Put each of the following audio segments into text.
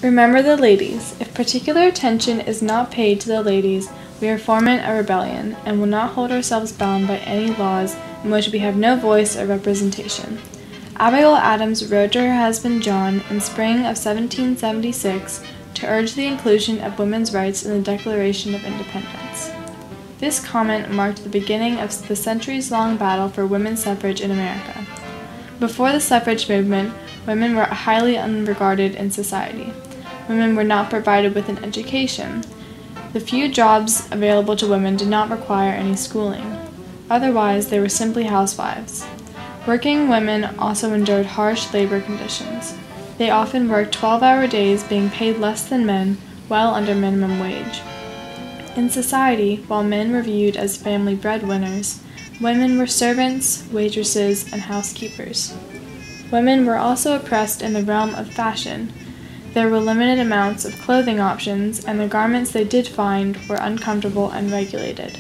Remember the ladies. If particular attention is not paid to the ladies, we are forming a rebellion, and will not hold ourselves bound by any laws in which we have no voice or representation. Abigail Adams wrote to her husband John in spring of 1776 to urge the inclusion of women's rights in the Declaration of Independence. This comment marked the beginning of the centuries-long battle for women's suffrage in America. Before the suffrage movement, women were highly unregarded in society. Women were not provided with an education. The few jobs available to women did not require any schooling. Otherwise, they were simply housewives. Working women also endured harsh labor conditions. They often worked 12-hour days, being paid less than men, well under minimum wage. In society, while men were viewed as family breadwinners, women were servants, waitresses, and housekeepers. Women were also oppressed in the realm of fashion. There were limited amounts of clothing options, and the garments they did find were uncomfortable and regulated.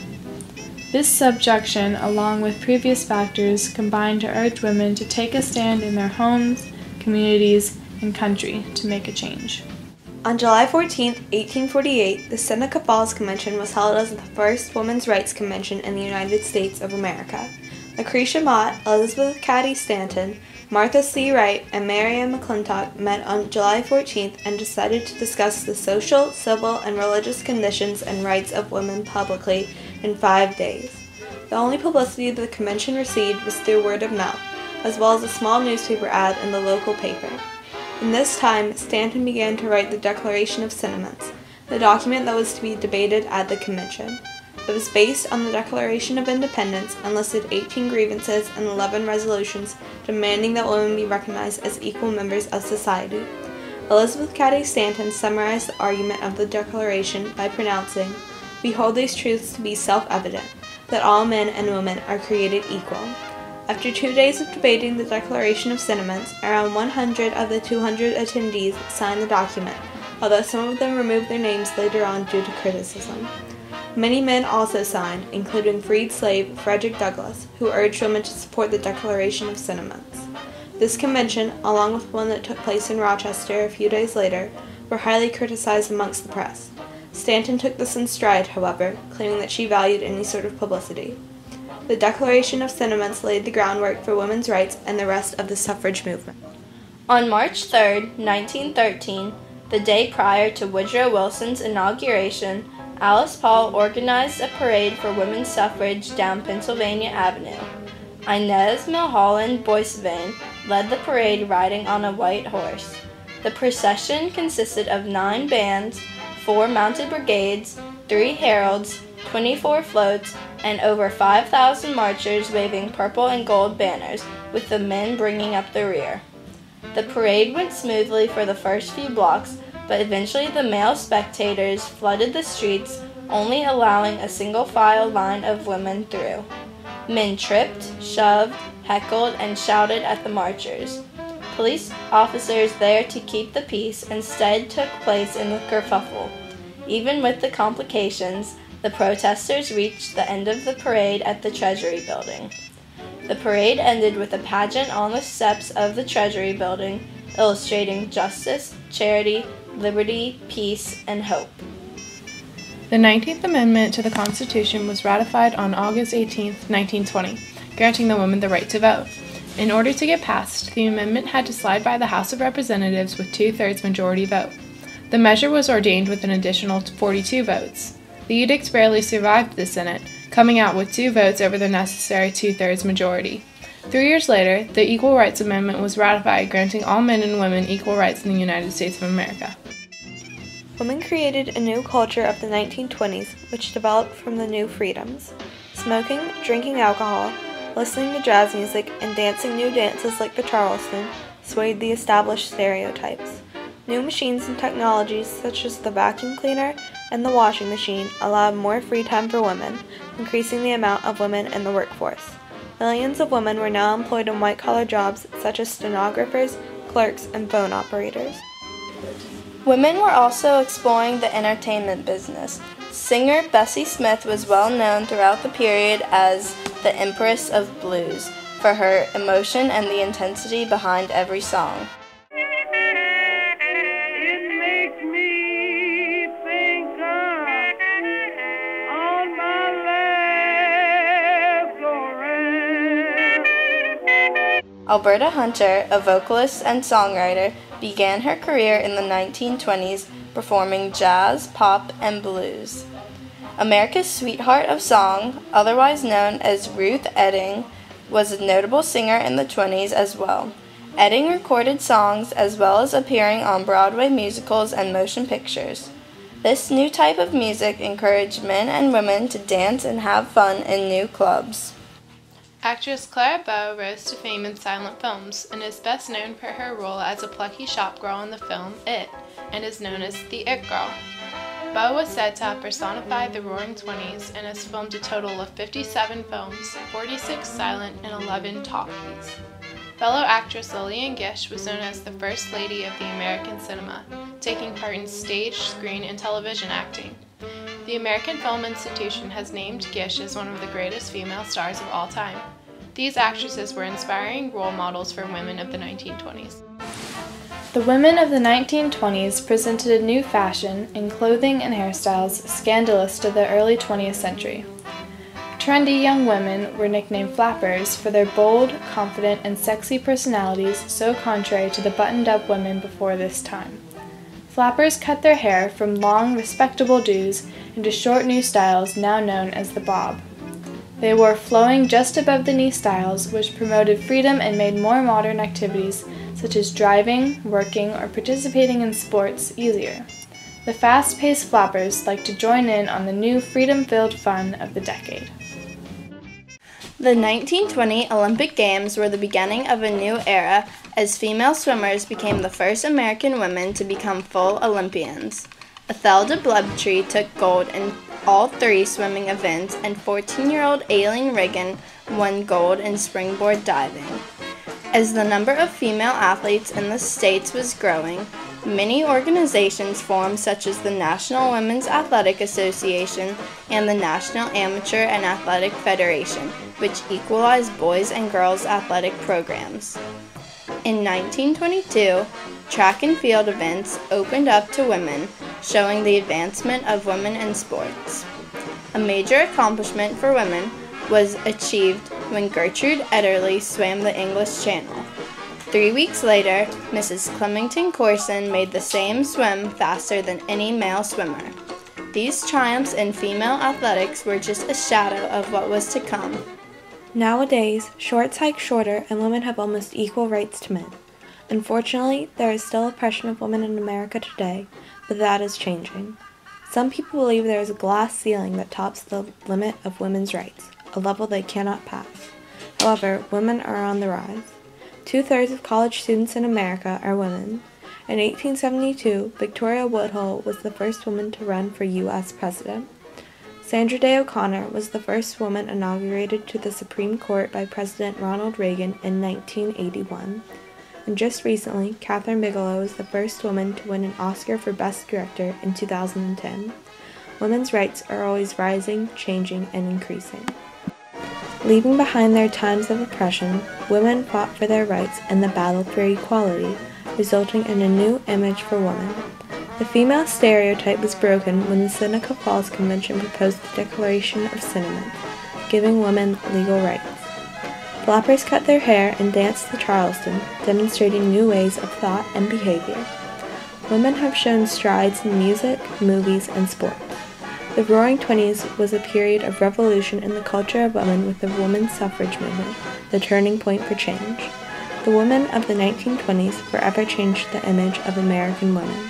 This subjection, along with previous factors, combined to urge women to take a stand in their homes, communities, and country to make a change. On July 14, 1848, the Seneca Falls Convention was held as the first women's rights convention in the United States of America. Lucretia Mott, Elizabeth Cady Stanton, Martha C. Wright, and Mary Ann McClintock met on July 14th and decided to discuss the social, civil, and religious conditions and rights of women publicly in 5 days. The only publicity the convention received was through word of mouth, as well as a small newspaper ad in the local paper. In this time, Stanton began to write the Declaration of Sentiments, the document that was to be debated at the convention. It was based on the Declaration of Independence and listed 18 grievances and 11 resolutions demanding that women be recognized as equal members of society. Elizabeth Cady Stanton summarized the argument of the Declaration by pronouncing, "We hold these truths to be self-evident, that all men and women are created equal." After 2 days of debating the Declaration of Sentiments, around 100 of the 200 attendees signed the document, although some of them removed their names later on due to criticism. Many men also signed, including freed slave Frederick Douglass, who urged women to support the Declaration of Sentiments. This convention, along with one that took place in Rochester a few days later, were highly criticized amongst the press. Stanton took this in stride, however, claiming that she valued any sort of publicity. The Declaration of Sentiments laid the groundwork for women's rights and the rest of the suffrage movement. On March 3, 1913, the day prior to Woodrow Wilson's inauguration, Alice Paul organized a parade for women's suffrage down Pennsylvania Avenue. Inez Milholland Boissevain led the parade riding on a white horse. The procession consisted of 9 bands, 4 mounted brigades, 3 heralds, 24 floats, and over 5,000 marchers waving purple and gold banners, with the men bringing up the rear. The parade went smoothly for the first few blocks, but eventually the male spectators flooded the streets, only allowing a single-file line of women through. Men tripped, shoved, heckled, and shouted at the marchers. Police officers there to keep the peace instead took place in the kerfuffle. Even with the complications, the protesters reached the end of the parade at the Treasury Building. The parade ended with a pageant on the steps of the Treasury Building, illustrating justice, charity, liberty, peace, and hope. The 19th Amendment to the Constitution was ratified on August 18, 1920, granting the women the right to vote. In order to get passed, the amendment had to slide by the House of Representatives with 2/3 majority vote. The measure was ordained with an additional 42 votes. The edict barely survived the Senate, coming out with 2 votes over the necessary 2/3 majority. 3 years later, the Equal Rights Amendment was ratified, granting all men and women equal rights in the United States of America. Women created a new culture of the 1920s, which developed from the new freedoms. Smoking, drinking alcohol, listening to jazz music, and dancing new dances like the Charleston swayed the established stereotypes. New machines and technologies such as the vacuum cleaner and the washing machine allowed more free time for women, increasing the amount of women in the workforce. Millions of women were now employed in white-collar jobs such as stenographers, clerks, and phone operators. Women were also exploring the entertainment business. Singer Bessie Smith was well known throughout the period as the Empress of Blues for her emotion and the intensity behind every song. It may Alberta Hunter, a vocalist and songwriter, began her career in the 1920s performing jazz, pop, and blues. America's sweetheart of song, otherwise known as Ruth Etting, was a notable singer in the 20s as well. Etting recorded songs as well as appearing on Broadway musicals and motion pictures. This new type of music encouraged men and women to dance and have fun in new clubs. Actress Clara Bow rose to fame in silent films and is best known for her role as a plucky shop girl in the film It, and is known as the It Girl. Bow was said to have personified the Roaring Twenties and has filmed a total of 57 films, 46 silent, and 11 talkies. Fellow actress Lillian Gish was known as the First Lady of the American cinema, taking part in stage, screen, and television acting. The American Film Institution has named Gish as one of the greatest female stars of all time. These actresses were inspiring role models for women of the 1920s. The women of the 1920s presented a new fashion in clothing and hairstyles scandalous to the early 20th century. Trendy young women were nicknamed flappers for their bold, confident, and sexy personalities so contrary to the buttoned-up women before this time. Flappers cut their hair from long, respectable do's into short new styles now known as the bob. They wore flowing just above the knee styles, which promoted freedom and made more modern activities such as driving, working, or participating in sports easier. The fast-paced flappers liked to join in on the new freedom-filled fun of the decade. The 1920 Olympic Games were the beginning of a new era as female swimmers became the first American women to become full Olympians. Ethel Bloodtree took gold in all 3 swimming events, and 14-year-old Aileen Riggin won gold in springboard diving. As the number of female athletes in the states was growing, many organizations formed such as the National Women's Athletic Association and the National Amateur and Athletic Federation, which equalized boys' and girls' athletic programs. In 1922, track and field events opened up to women, showing the advancement of women in sports. A major accomplishment for women was achieved when Gertrude Ederle swam the English Channel. 3 weeks later, Mrs. Clemington Corson made the same swim faster than any male swimmer. These triumphs in female athletics were just a shadow of what was to come. Nowadays, shorts hike shorter and women have almost equal rights to men. Unfortunately, there is still oppression of women in America today, but that is changing. Some people believe there is a glass ceiling that tops the limit of women's rights, a level they cannot pass. However, women are on the rise. 2/3 of college students in America are women. In 1872, Victoria Woodhull was the first woman to run for U.S. president. Sandra Day O'Connor was the first woman inaugurated to the Supreme Court by President Ronald Reagan in 1981. And just recently, Kathryn Bigelow was the first woman to win an Oscar for Best Director in 2010. Women's rights are always rising, changing, and increasing. Leaving behind their times of oppression, women fought for their rights in the battle for equality, resulting in a new image for women. The female stereotype was broken when the Seneca Falls Convention proposed the Declaration of Sentiments, giving women legal rights. Flappers cut their hair and danced the Charleston, demonstrating new ways of thought and behavior. Women have shown strides in music, movies, and sports. The Roaring Twenties was a period of revolution in the culture of women with the women's suffrage movement, the turning point for change. The women of the 1920s forever changed the image of American women.